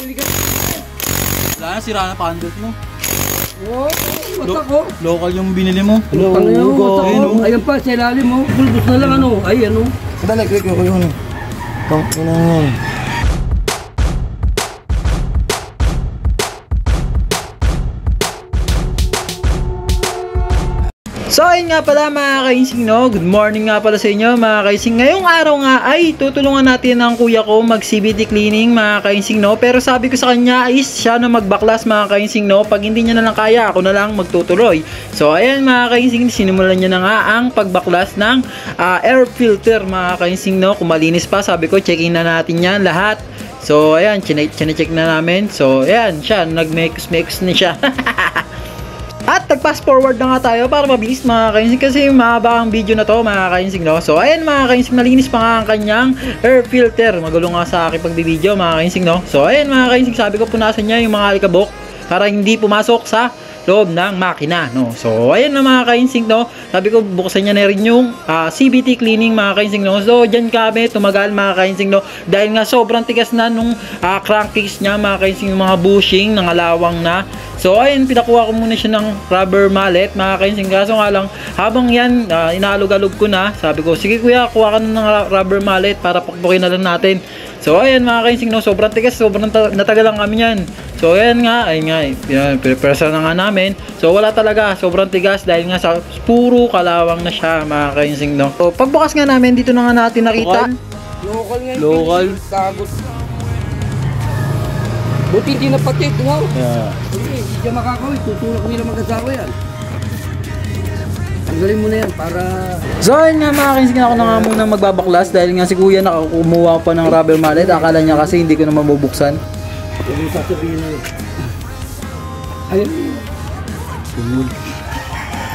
Wala na, sira na pandot mo. Oo, mata ko. Local yung binili mo. Hello, ayan pa, sa ilalim mo. Bulbos na lang ano. Ay, ano. Kada nag-click ako yun. Ina yan. So ayun nga pala mga kaising, no? Good morning nga pala sa inyo mga kaising. Ngayong araw nga ay tutulungan natin ang kuya ko mag CVT cleaning mga kaising, no? Pero sabi ko sa kanya is siya na magbaklas mga kaising, no? Pag hindi niya na lang kaya, ako na lang magtutuloy. So ayan mga kaising, sinimulan niya na nga ang pagbaklas ng air filter mga kaising, no? Kung malinis pa, sabi ko checking na natin yan lahat. So ayan, check na namin. So ayan, siya nag-mix na siya. At nag-fast forward na nga tayo para mabilis mga kainsing kasi mahaba ang video na to mga kainsing, no? So ayan mga kainsing, malinis pa nga ang kanyang air filter. Magulo nga sa aking pagbibideo mga kainsing, no? So ayan mga kainsing, sabi ko punasan niya yung mga alikabok para hindi pumasok sa loob ng makina, no? So ayan na mga kainsing, no? Sabi ko buksan niya na rin yung CVT cleaning mga kainsing, no? So dyan kami tumagal mga kainsing, no? Dahil nga sobrang tigas na nung crankcase niya mga kainsing, yung mga bushing nangalawang na. So ayun, pinakuha ko muna siya ng rubber mallet mga kainsing. Kaso nga lang, habang yan inaalog-alog ko na, sabi ko sige kuya, kuha ka na ng rubber mallet para pakpukin na lang natin. So ayan mga kainsing, no? Sobrang tigas, sobrang natagal lang kami yan. So ayan nga, yan, prepare na nga namin. So wala talaga, sobrang tigas dahil nga sa puro kalawang na siya mga kainsing, no? So pagbukas nga namin, dito na nga natin nakita. Local nga. Local. Tagot. Buti hindi na patik, no? Yeah. Hindi siya makakawin, tutulak nila mag-asawa yan. Tanggalin mo na yan para... So ayun nga mga kainsing, ako na nga muna magbabaklas dahil nga si kuya nakakumuha pa ng rubber mallet. Akala niya kasi hindi ko na mabubuksan. Huwag mo sasabihin na yun. Ayun.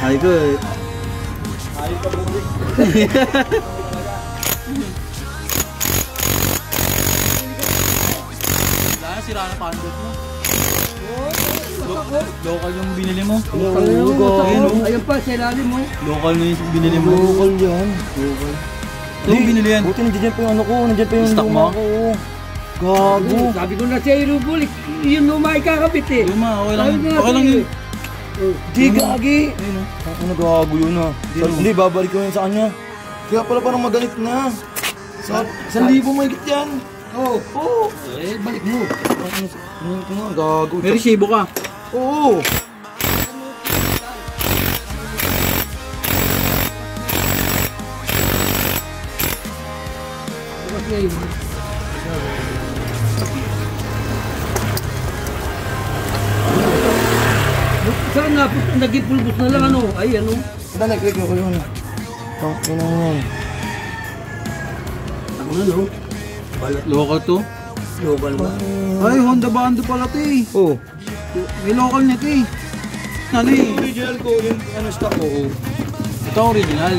Ay ko eh. Ay ka bulik. Wala na, sira na pandot mo. Local yung binili mo. Ayan pa, sa ilalim mo. Local na yung binili mo. Local yan. Local. Ito yung binili yan. Buti nandiyan pa yung ano ko, nandiyan pa yung Stock luma mo? ko. Gago. Sabi ko na siya irubulik. Yun luma ikakabit eh. Luma, okay lang. Sabi na Okay lang yun. Di gagi. Ayun o. Ano gago yun ah. Hindi, babalik ko yun sa kanya. Kaya pala parang magalit na. 1,000 mahigit yan. Oo. Eh, balik mo. Ano gago. May resibo ka. Oo. Saan na? Naging pulbos na lang ano? Ay ano? Kada nag-click ako yun. Ina yan. Ako na no? Local to. Local ba? Ay, Honda Bando pala to eh. Oo. May local nito eh. Ano eh? Original ko yung ano stock ko. Ito ang original.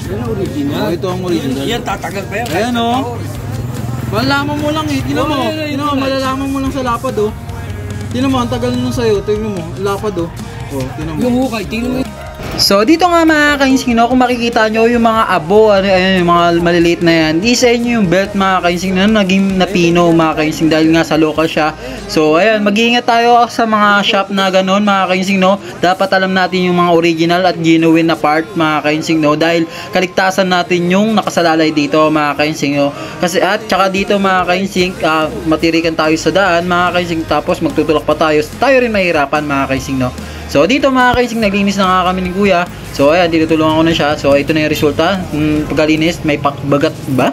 Yan ang original. Oh, ito ang original. Yan tatagal pa yan. Ayan o. Malalaman mo lang eh. Tingnan mo. Tingnan mo, malalaman mo lang sa lapad oh. Tingnan mo, ang tagal nung sa'yo. Tingnan mo, lapad oh. Oh, tingnan mo. Yung hukay, tingnan mo. So dito nga mga kainsing, no, kung makikita nyo yung mga abo, ayun, yung mga maliliit na yan, di sa inyo yung belt mga kainsing na naging napino mga kainsing dahil nga sa local siya. So ayan, mag-iingat tayo sa mga shop na ganon mga kainsing, no. Dapat alam natin yung mga original at genuine na part mga kainsing, no, dahil kaligtasan natin yung nakasalalay dito mga kainsing, no. Kasi at saka dito mga kainsing, matirikan tayo sa daan mga kainsing, tapos magtutulak pa tayo rin mahirapan mga kainsing, no. So dito mga kainsing, naglinis na nga kami ni kuya. So ayan, tinutulungan ko na siya. So ito na yung resulta. Pagkalinis, may bagat ba?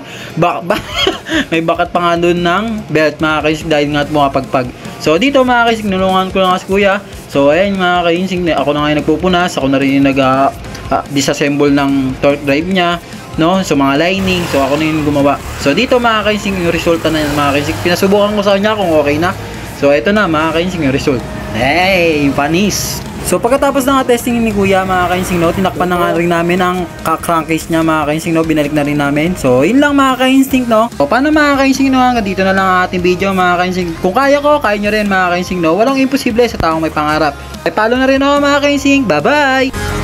May bakat pa nga doon ng belt mga kainsing dahil nga pumapagpag. So dito mga kainsing, nulungan ko na nga si kuya. So ayan mga kainsing, ako na nga yung nagpupunas. Ako na rin yung nag-disassemble ng torque drive niya, no? So mga lining. So ako na yung gumawa. So dito mga kainsing, yung resulta na mga kainsing. Pinasubukan ko sa kanya kung okay na. So ito na mga kainsing yung result. Hey, panis! So pagkatapos ng testing ni kuya mga kainsing, no, tinakpan na nga rin namin ang crankcase niya mga kainsing, no, binalik na rin namin. So yun lang mga kainsing, no. So paano mga kainsing, no, hanggang dito na lang ang ating video mga kainsing. Kung kaya ko, kaya nyo rin mga kainsing, no. Walang imposible sa taong may pangarap. Ay follow na rin ako mga kainsing. Bye bye!